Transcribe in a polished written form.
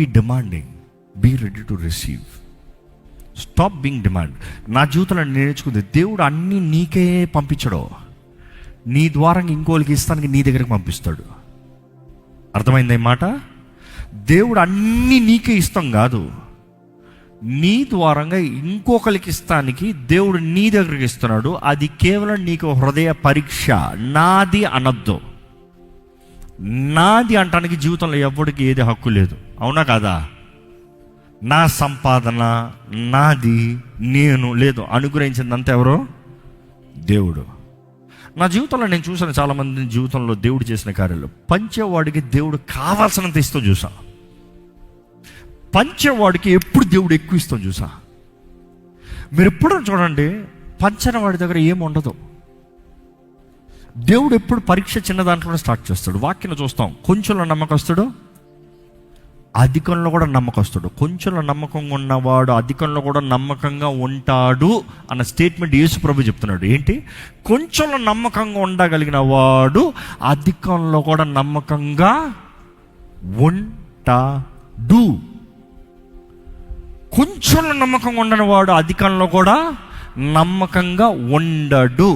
Be demanding, be ready to receive. Stop being demand. నా జీవితంలో నేను నేర్చుకుంది, దేవుడు అన్నీ నీకే పంపించడు, నీ ద్వారా ఇంకోళ్ళకి ఇస్తానికి నీ దగ్గరికి పంపిస్తాడు. అర్థమైంది ఈ మాట? దేవుడు అన్నీ నీకే ఇస్తాం కాదు, నీ ద్వారంగా ఇంకొకరికి ఇస్తానికి దేవుడు నీ దగ్గరికి ఇస్తున్నాడు. అది కేవలం నీకు హృదయ పరీక్ష. నాది అనొద్దు. నాది అంటానికి జీవితంలో ఎవరికి ఏది హక్కు లేదు, అవునా కాదా? నా సంపాదన నాది, నేను లేదు. అనుగ్రహించిందంతా ఎవరో? దేవుడు. నా జీవితంలో నేను చూసాను చాలామంది జీవితంలో దేవుడు చేసిన కార్యాలు. పంచేవాడికి దేవుడు కావాల్సినంత ఇస్తాం చూసా. పంచేవాడికి ఎప్పుడు దేవుడు ఎక్కువ ఇస్తాం చూసా. మీరు ఎప్పుడు చూడండి, పంచని వాడి దగ్గర ఏముండదు. దేవుడు ఎప్పుడు పరీక్ష చిన్న దాంట్లోనే స్టార్ట్ చేస్తాడు. వాక్యం చూస్తాం, కొంచెంలో నమ్మకస్తుడు అధికంలో కూడా నమ్మకస్తుడు. కొంచెంలో నమ్మకంగా ఉన్నవాడు అధికంలో కూడా నమ్మకంగా ఉంటాడు అన్న స్టేట్మెంట్ యేసు ప్రభు చెప్తున్నాడు. ఏంటి? కొంచెంలో నమ్మకంగా ఉండగలిగిన వాడు అధికంలో కూడా నమ్మకంగా ఉంటాడు. కొంచెంలో నమ్మకంగా ఉండని వాడు అధికంలో కూడా నమ్మకంగా ఉండడు.